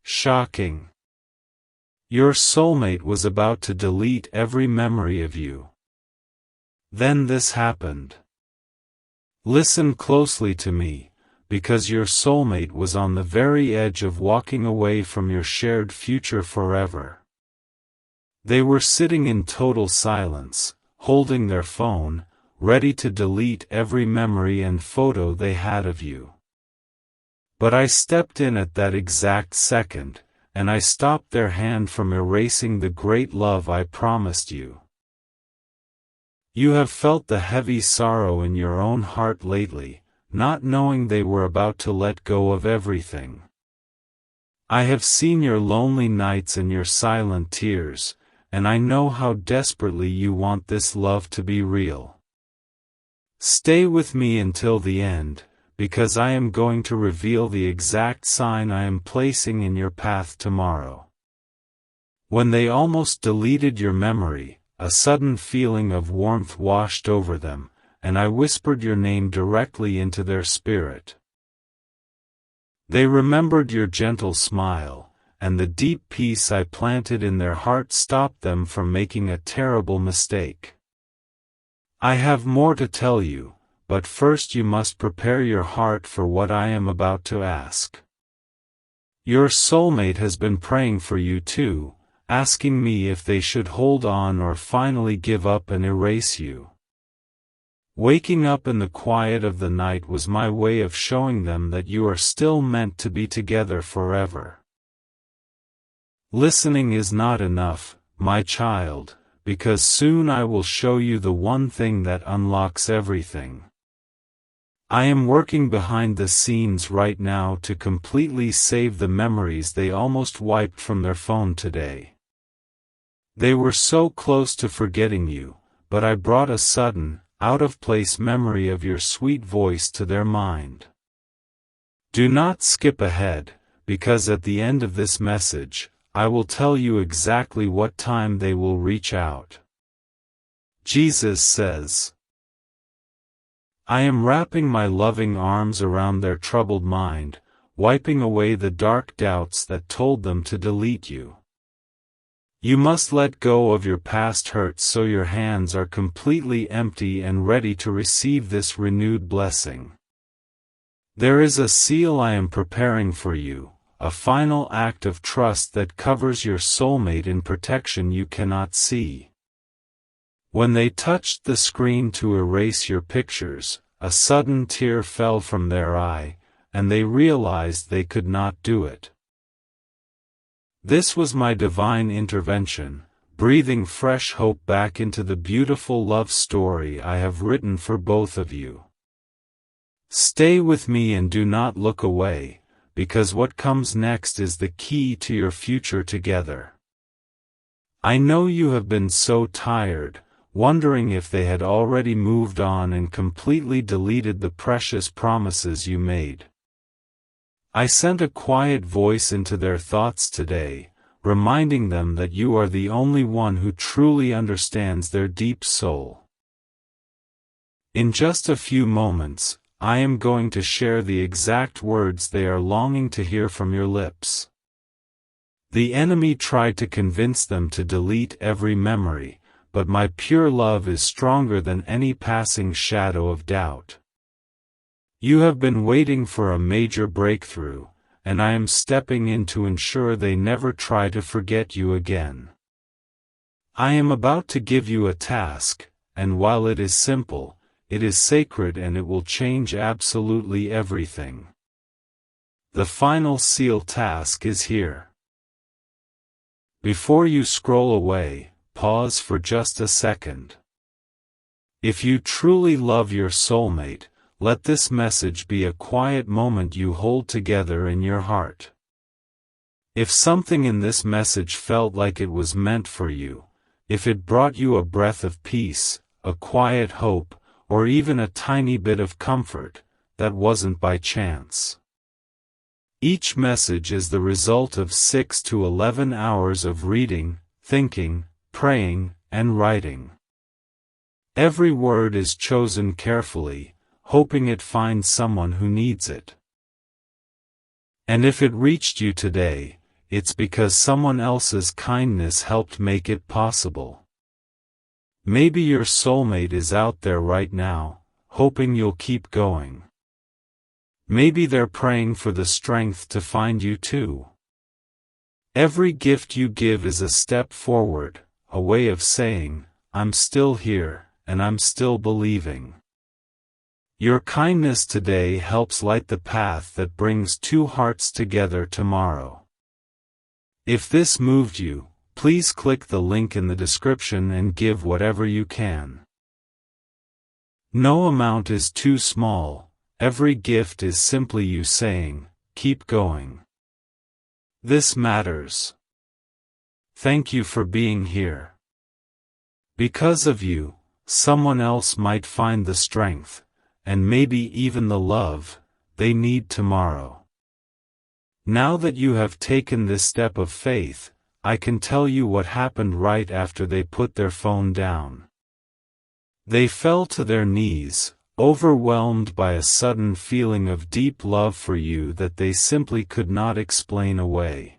Shocking. Your soulmate was about to delete every memory of you. Then this happened. Listen closely to me, because your soulmate was on the very edge of walking away from your shared future forever. They were sitting in total silence, holding their phone, ready to delete every memory and photo they had of you. But I stepped in at that exact second, and I stopped their hand from erasing the great love I promised you. You have felt the heavy sorrow in your own heart lately, not knowing they were about to let go of everything. I have seen your lonely nights and your silent tears, and I know how desperately you want this love to be real. Stay with me until the end, because I am going to reveal the exact sign I am placing in your path tomorrow. When they almost deleted your memory, a sudden feeling of warmth washed over them, and I whispered your name directly into their spirit. They remembered your gentle smile, and the deep peace I planted in their heart stopped them from making a terrible mistake. I have more to tell you, but first you must prepare your heart for what I am about to ask. Your soulmate has been praying for you too, asking me if they should hold on or finally give up and erase you. Waking up in the quiet of the night was my way of showing them that you are still meant to be together forever. Listening is not enough, my child, because soon I will show you the one thing that unlocks everything. I am working behind the scenes right now to completely save the memories they almost wiped from their phone today. They were so close to forgetting you, but I brought a sudden, out-of-place memory of your sweet voice to their mind. Do not skip ahead, because at the end of this message, I will tell you exactly what time they will reach out. Jesus says, I am wrapping my loving arms around their troubled mind, wiping away the dark doubts that told them to delete you. You must let go of your past hurts so your hands are completely empty and ready to receive this renewed blessing. There is a seal I am preparing for you, a final act of trust that covers your soulmate in protection you cannot see. When they touched the screen to erase your pictures, a sudden tear fell from their eye, and they realized they could not do it. This was my divine intervention, breathing fresh hope back into the beautiful love story I have written for both of you. Stay with me and do not look away, because what comes next is the key to your future together. I know you have been so tired, wondering if they had already moved on and completely deleted the precious promises you made. I sent a quiet voice into their thoughts today, reminding them that you are the only one who truly understands their deep soul. In just a few moments, I am going to share the exact words they are longing to hear from your lips. The enemy tried to convince them to delete every memory, but my pure love is stronger than any passing shadow of doubt. You have been waiting for a major breakthrough, and I am stepping in to ensure they never try to forget you again. I am about to give you a task, and while it is simple, it is sacred and it will change absolutely everything. The final seal task is here. Before you scroll away, pause for just a second. If you truly love your soulmate, let this message be a quiet moment you hold together in your heart. If something in this message felt like it was meant for you, if it brought you a breath of peace, a quiet hope, or even a tiny bit of comfort, that wasn't by chance. Each message is the result of 6 to 11 hours of reading, thinking, praying, and writing. Every word is chosen carefully, hoping it finds someone who needs it. And if it reached you today, it's because someone else's kindness helped make it possible. Maybe your soulmate is out there right now, hoping you'll keep going. Maybe they're praying for the strength to find you too. Every gift you give is a step forward, a way of saying, I'm still here, and I'm still believing. Your kindness today helps light the path that brings two hearts together tomorrow. If this moved you, please click the link in the description and give whatever you can. No amount is too small, every gift is simply you saying, keep going. This matters. Thank you for being here. Because of you, someone else might find the strength, and maybe even the love, they need tomorrow. Now that you have taken this step of faith, I can tell you what happened right after they put their phone down. They fell to their knees, overwhelmed by a sudden feeling of deep love for you that they simply could not explain away.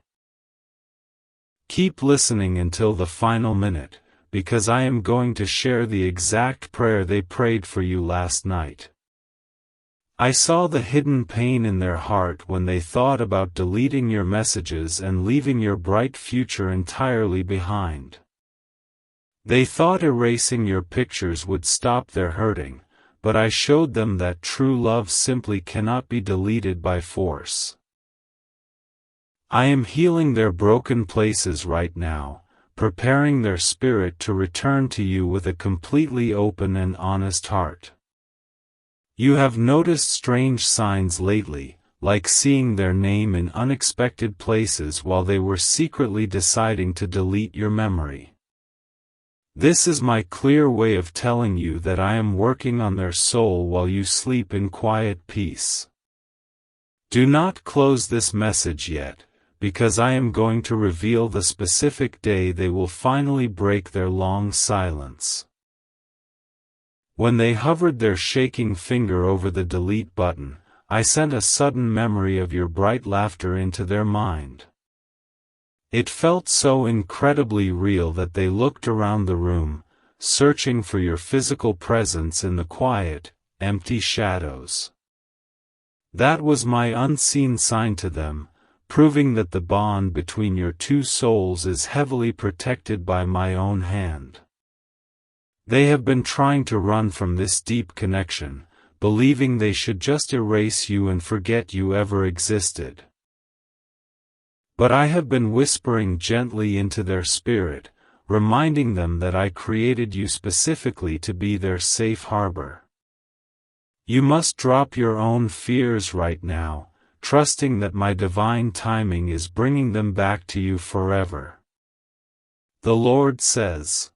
Keep listening until the final minute, because I am going to share the exact prayer they prayed for you last night. I saw the hidden pain in their heart when they thought about deleting your messages and leaving your bright future entirely behind. They thought erasing your pictures would stop their hurting, but I showed them that true love simply cannot be deleted by force. I am healing their broken places right now, preparing their spirit to return to you with a completely open and honest heart. You have noticed strange signs lately, like seeing their name in unexpected places while they were secretly deciding to delete your memory. This is my clear way of telling you that I am working on their soul while you sleep in quiet peace. Do not close this message yet, because I am going to reveal the specific day they will finally break their long silence. When they hovered their shaking finger over the delete button, I sent a sudden memory of your bright laughter into their mind. It felt so incredibly real that they looked around the room, searching for your physical presence in the quiet, empty shadows. That was my unseen sign to them, proving that the bond between your two souls is heavily protected by my own hand. They have been trying to run from this deep connection, believing they should just erase you and forget you ever existed. But I have been whispering gently into their spirit, reminding them that I created you specifically to be their safe harbor. You must drop your own fears right now, trusting that my divine timing is bringing them back to you forever. The Lord says,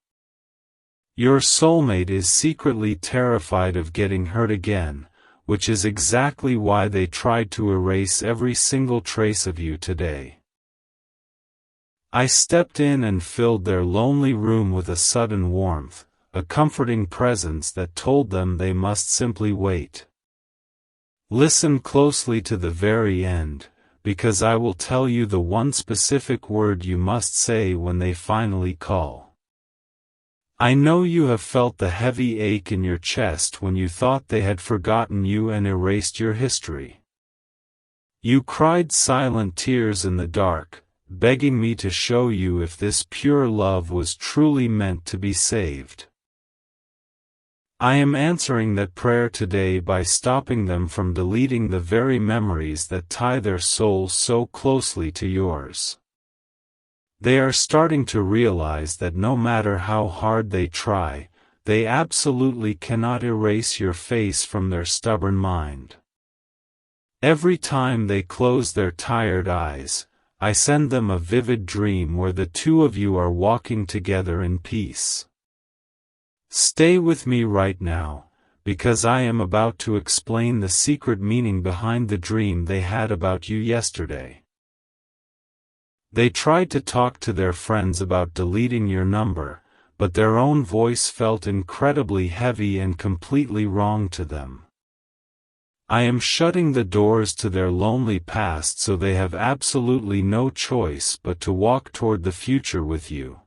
your soulmate is secretly terrified of getting hurt again, which is exactly why they tried to erase every single trace of you today. I stepped in and filled their lonely room with a sudden warmth, a comforting presence that told them they must simply wait. Listen closely to the very end, because I will tell you the one specific word you must say when they finally call. I know you have felt the heavy ache in your chest when you thought they had forgotten you and erased your history. You cried silent tears in the dark, begging me to show you if this pure love was truly meant to be saved. I am answering that prayer today by stopping them from deleting the very memories that tie their souls so closely to yours. They are starting to realize that no matter how hard they try, they absolutely cannot erase your face from their stubborn mind. Every time they close their tired eyes, I send them a vivid dream where the two of you are walking together in peace. Stay with me right now, because I am about to explain the secret meaning behind the dream they had about you yesterday. They tried to talk to their friends about deleting your number, but their own voice felt incredibly heavy and completely wrong to them. I am shutting the doors to their lonely past so they have absolutely no choice but to walk toward the future with you.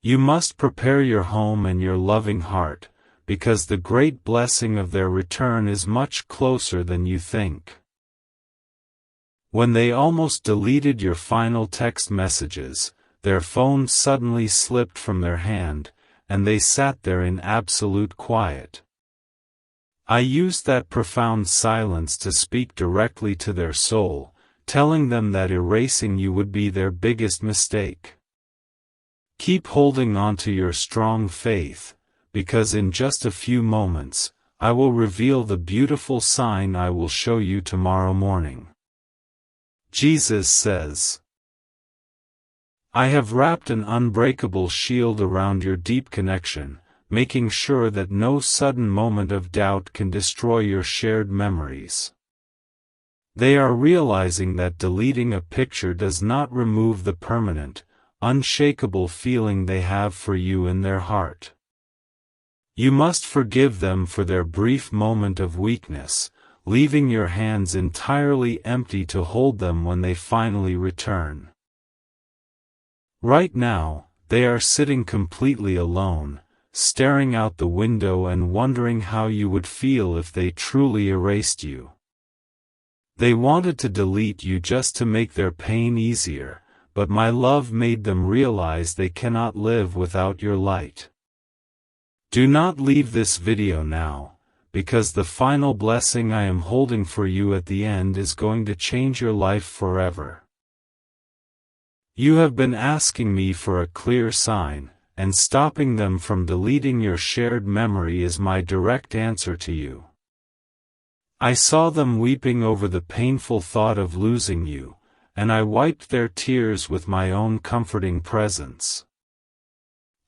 You must prepare your home and your loving heart, because the great blessing of their return is much closer than you think. When they almost deleted your final text messages, their phone suddenly slipped from their hand, and they sat there in absolute quiet. I used that profound silence to speak directly to their soul, telling them that erasing you would be their biggest mistake. Keep holding on to your strong faith, because in just a few moments, I will reveal the beautiful sign I will show you tomorrow morning. Jesus says, I have wrapped an unbreakable shield around your deep connection, making sure that no sudden moment of doubt can destroy your shared memories. They are realizing that deleting a picture does not remove the permanent, unshakable feeling they have for you in their heart. You must forgive them for their brief moment of weakness, leaving your hands entirely empty to hold them when they finally return. Right now, they are sitting completely alone, staring out the window and wondering how you would feel if they truly erased you. They wanted to delete you just to make their pain easier, but my love made them realize they cannot live without your light. Do not leave this video now, because the final blessing I am holding for you at the end is going to change your life forever. You have been asking me for a clear sign, and stopping them from deleting your shared memory is my direct answer to you. I saw them weeping over the painful thought of losing you, and I wiped their tears with my own comforting presence.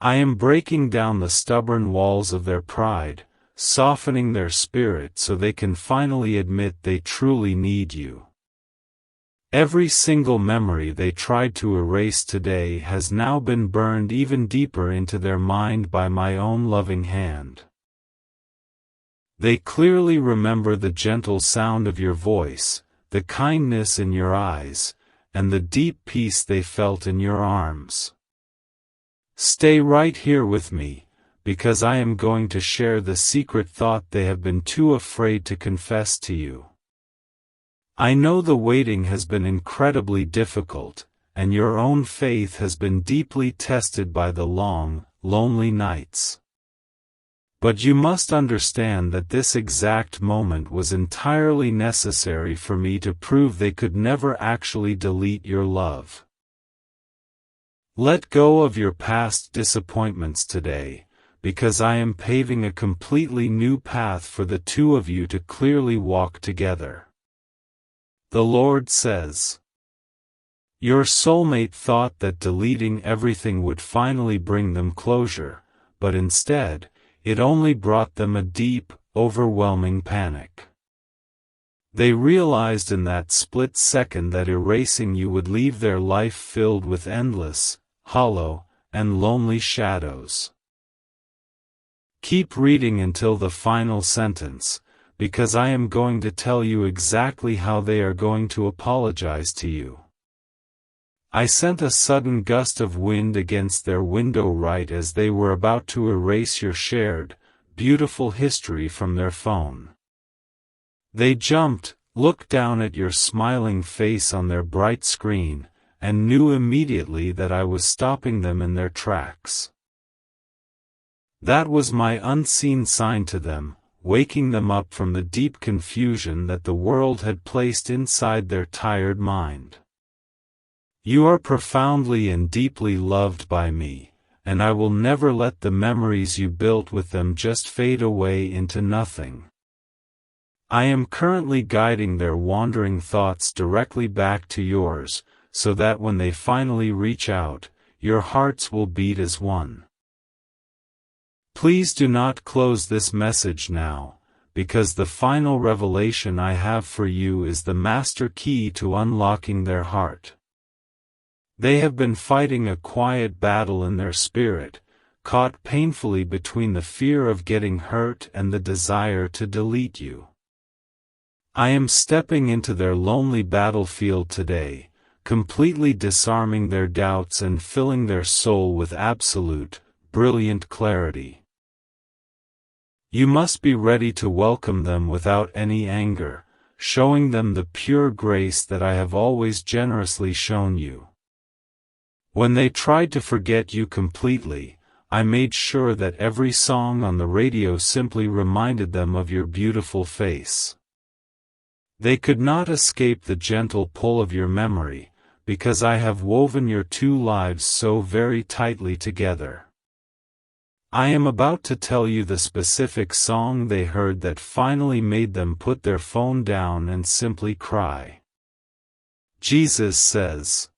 I am breaking down the stubborn walls of their pride, softening their spirit so they can finally admit they truly need you. Every single memory they tried to erase today has now been burned even deeper into their mind by my own loving hand. They clearly remember the gentle sound of your voice, the kindness in your eyes, and the deep peace they felt in your arms. Stay right here with me, because I am going to share the secret thought they have been too afraid to confess to you. I know the waiting has been incredibly difficult, and your own faith has been deeply tested by the long, lonely nights. But you must understand that this exact moment was entirely necessary for me to prove they could never actually delete your love. Let go of your past disappointments today, because I am paving a completely new path for the two of you to clearly walk together. The Lord says, your soulmate thought that deleting everything would finally bring them closure, but instead, it only brought them a deep, overwhelming panic. They realized in that split second that erasing you would leave their life filled with endless, hollow, and lonely shadows. Keep reading until the final sentence, because I am going to tell you exactly how they are going to apologize to you. I sent a sudden gust of wind against their window right as they were about to erase your shared, beautiful history from their phone. They jumped, looked down at your smiling face on their bright screen, and knew immediately that I was stopping them in their tracks. That was my unseen sign to them, waking them up from the deep confusion that the world had placed inside their tired mind. You are profoundly and deeply loved by me, and I will never let the memories you built with them just fade away into nothing. I am currently guiding their wandering thoughts directly back to yours, so that when they finally reach out, your hearts will beat as one. Please do not close this message now, because the final revelation I have for you is the master key to unlocking their heart. They have been fighting a quiet battle in their spirit, caught painfully between the fear of getting hurt and the desire to delete you. I am stepping into their lonely battlefield today, completely disarming their doubts and filling their soul with absolute, brilliant clarity. You must be ready to welcome them without any anger, showing them the pure grace that I have always generously shown you. When they tried to forget you completely, I made sure that every song on the radio simply reminded them of your beautiful face. They could not escape the gentle pull of your memory, because I have woven your two lives so very tightly together. I am about to tell you the specific song they heard that finally made them put their phone down and simply cry. Jesus says,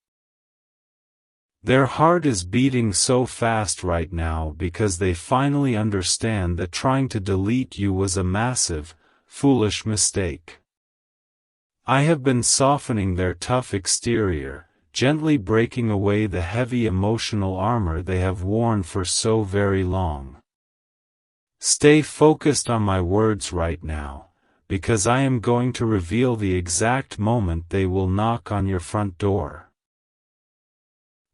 their heart is beating so fast right now because they finally understand that trying to delete you was a massive, foolish mistake. I have been softening their tough exterior, gently breaking away the heavy emotional armor they have worn for so very long. Stay focused on my words right now, because I am going to reveal the exact moment they will knock on your front door.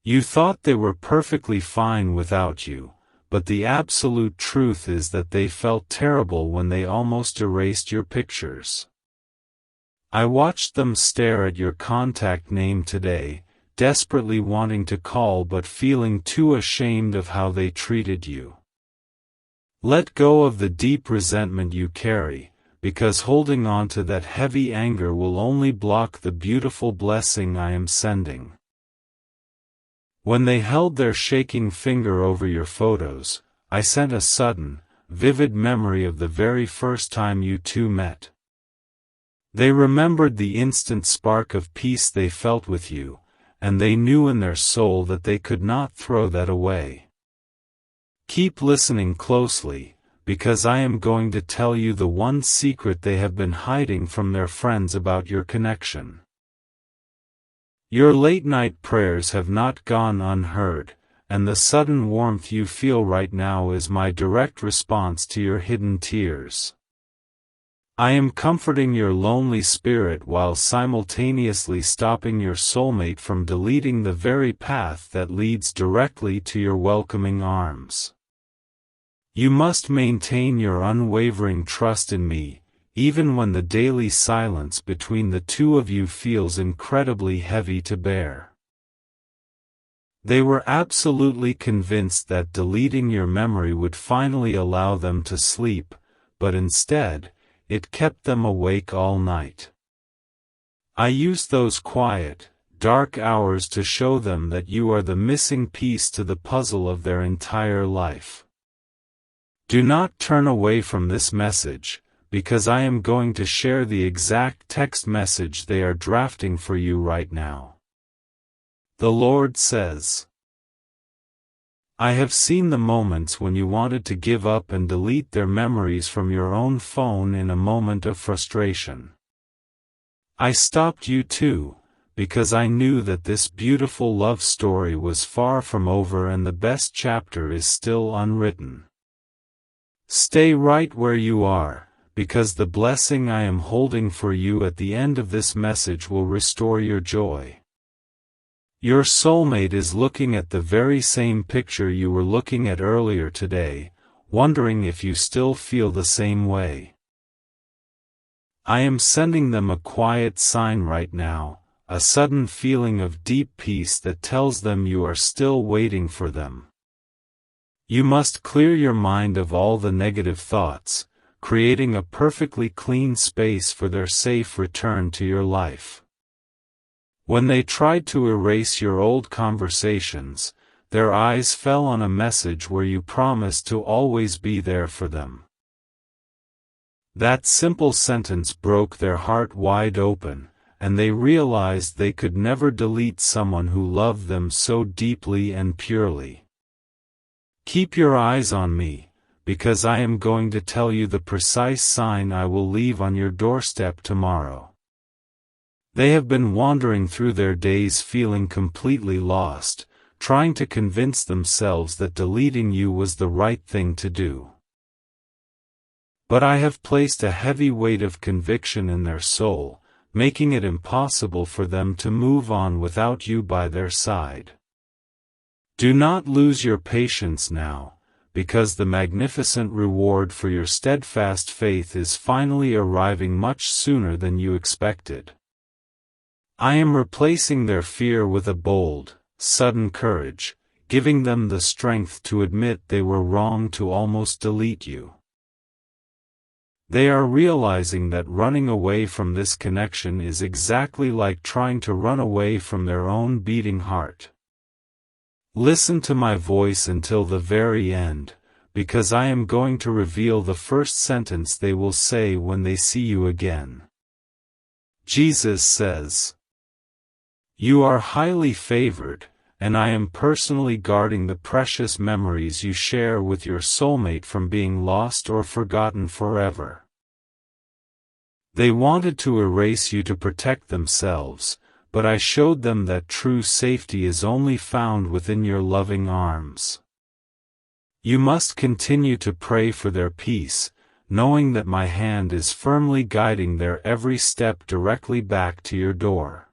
You thought they were perfectly fine without you, but the absolute truth is that they felt terrible when they almost erased your pictures. I watched them stare at your contact name today, desperately wanting to call but feeling too ashamed of how they treated you. Let go of the deep resentment you carry, because holding on to that heavy anger will only block the beautiful blessing I am sending. When they held their shaking finger over your photos, I sent a sudden, vivid memory of the very first time you two met. They remembered the instant spark of peace they felt with you, and they knew in their soul that they could not throw that away. Keep listening closely, because I am going to tell you the one secret they have been hiding from their friends about your connection. Your late-night prayers have not gone unheard, and the sudden warmth you feel right now is my direct response to your hidden tears. I am comforting your lonely spirit while simultaneously stopping your soulmate from deleting the very path that leads directly to your welcoming arms. You must maintain your unwavering trust in me, even when the daily silence between the two of you feels incredibly heavy to bear. They were absolutely convinced that deleting your memory would finally allow them to sleep, but instead, it kept them awake all night. I used those quiet, dark hours to show them that you are the missing piece to the puzzle of their entire life. Do not turn away from this message, because I am going to share the exact text message they are drafting for you right now. The Lord says, I have seen the moments when you wanted to give up and delete their memories from your own phone in a moment of frustration. I stopped you too, because I knew that this beautiful love story was far from over and the best chapter is still unwritten. Stay right where you are, because the blessing I am holding for you at the end of this message will restore your joy. Your soulmate is looking at the very same picture you were looking at earlier today, wondering if you still feel the same way. I am sending them a quiet sign right now, a sudden feeling of deep peace that tells them you are still waiting for them. You must clear your mind of all the negative thoughts, creating a perfectly clean space for their safe return to your life. When they tried to erase your old conversations, their eyes fell on a message where you promised to always be there for them. That simple sentence broke their heart wide open, and they realized they could never delete someone who loved them so deeply and purely. Keep your eyes on me, because I am going to tell you the precise sign I will leave on your doorstep tomorrow. They have been wandering through their days feeling completely lost, trying to convince themselves that deleting you was the right thing to do. But I have placed a heavy weight of conviction in their soul, making it impossible for them to move on without you by their side. Do not lose your patience now, because the magnificent reward for your steadfast faith is finally arriving much sooner than you expected. I am replacing their fear with a bold, sudden courage, giving them the strength to admit they were wrong to almost delete you. They are realizing that running away from this connection is exactly like trying to run away from their own beating heart. Listen to my voice until the very end, because I am going to reveal the first sentence they will say when they see you again. Jesus says, "You are highly favored, and I am personally guarding the precious memories you share with your soulmate from being lost or forgotten forever." They wanted to erase you to protect themselves, but I showed them that true safety is only found within your loving arms. You must continue to pray for their peace, knowing that my hand is firmly guiding their every step directly back to your door.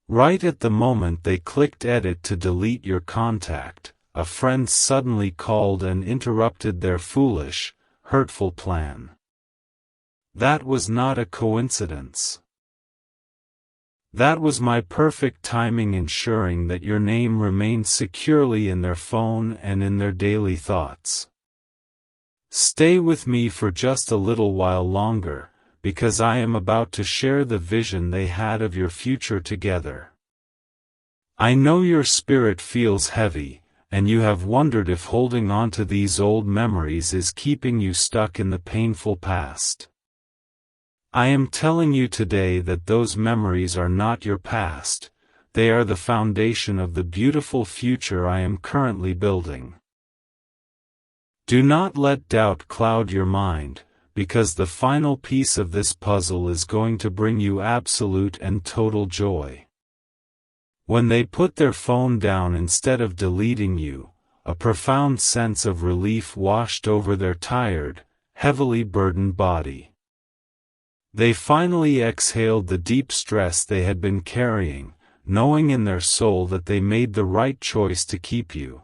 Right at the moment they clicked edit to delete your contact, a friend suddenly called and interrupted their foolish, hurtful plan. That was not a coincidence. That was my perfect timing, ensuring that your name remained securely in their phone and in their daily thoughts. Stay with me for just a little while longer, because I am about to share the vision they had of your future together. I know your spirit feels heavy, and you have wondered if holding on to these old memories is keeping you stuck in the painful past. I am telling you today that those memories are not your past, they are the foundation of the beautiful future I am currently building. Do not let doubt cloud your mind, because the final piece of this puzzle is going to bring you absolute and total joy. When they put their phone down instead of deleting you, a profound sense of relief washed over their tired, heavily burdened body. They finally exhaled the deep stress they had been carrying, knowing in their soul that they made the right choice to keep you.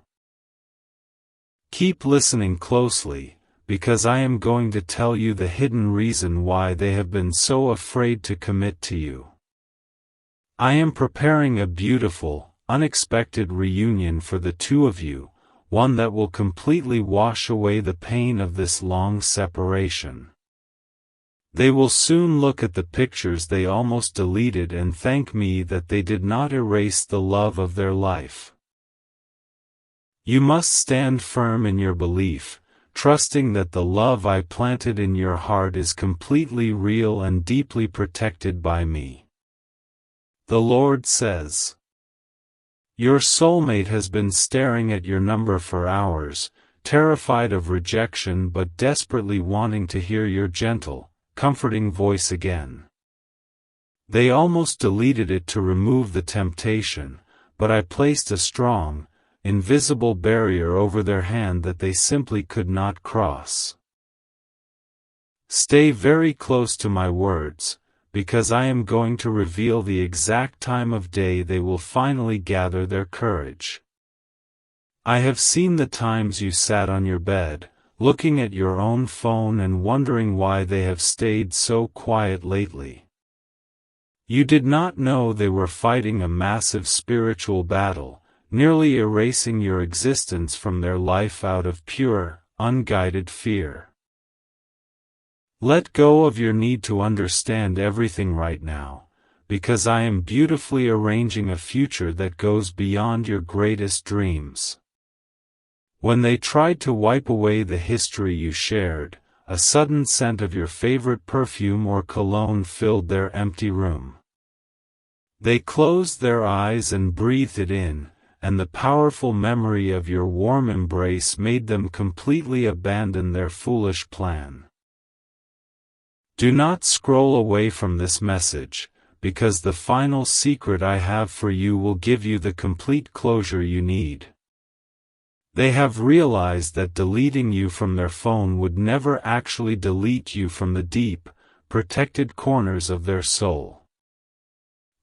Keep listening closely, because I am going to tell you the hidden reason why they have been so afraid to commit to you. I am preparing a beautiful, unexpected reunion for the two of you, one that will completely wash away the pain of this long separation. They will soon look at the pictures they almost deleted and thank me that they did not erase the love of their life. You must stand firm in your belief, trusting that the love I planted in your heart is completely real and deeply protected by me. The Lord says, "Your soulmate has been staring at your number for hours, terrified of rejection but desperately wanting to hear your gentle, comforting voice again. They almost deleted it to remove the temptation, but I placed a strong, invisible barrier over their hand that they simply could not cross. Stay very close to my words, because I am going to reveal the exact time of day they will finally gather their courage. I have seen the times you sat on your bed, looking at your own phone and wondering why they have stayed so quiet lately. You did not know they were fighting a massive spiritual battle, nearly erasing your existence from their life out of pure, unguided fear. Let go of your need to understand everything right now, because I am beautifully arranging a future that goes beyond your greatest dreams. When they tried to wipe away the history you shared, a sudden scent of your favorite perfume or cologne filled their empty room. They closed their eyes and breathed it in, and the powerful memory of your warm embrace made them completely abandon their foolish plan. Do not scroll away from this message, because the final secret I have for you will give you the complete closure you need. They have realized that deleting you from their phone would never actually delete you from the deep, protected corners of their soul.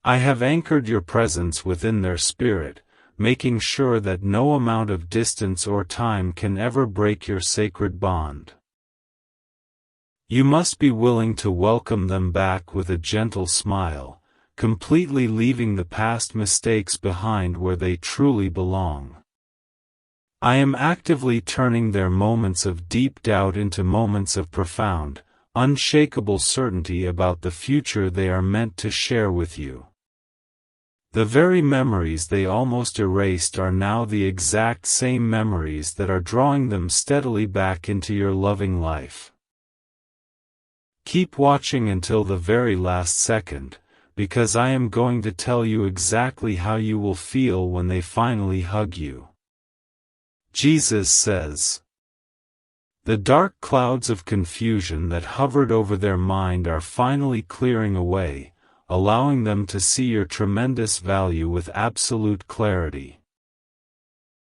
I have anchored your presence within their spirit, making sure that no amount of distance or time can ever break your sacred bond. You must be willing to welcome them back with a gentle smile, completely leaving the past mistakes behind where they truly belong. I am actively turning their moments of deep doubt into moments of profound, unshakable certainty about the future they are meant to share with you. The very memories they almost erased are now the exact same memories that are drawing them steadily back into your loving life. Keep watching until the very last second, because I am going to tell you exactly how you will feel when they finally hug you. Jesus says, "The dark clouds of confusion that hovered over their mind are finally clearing away, allowing them to see your tremendous value with absolute clarity."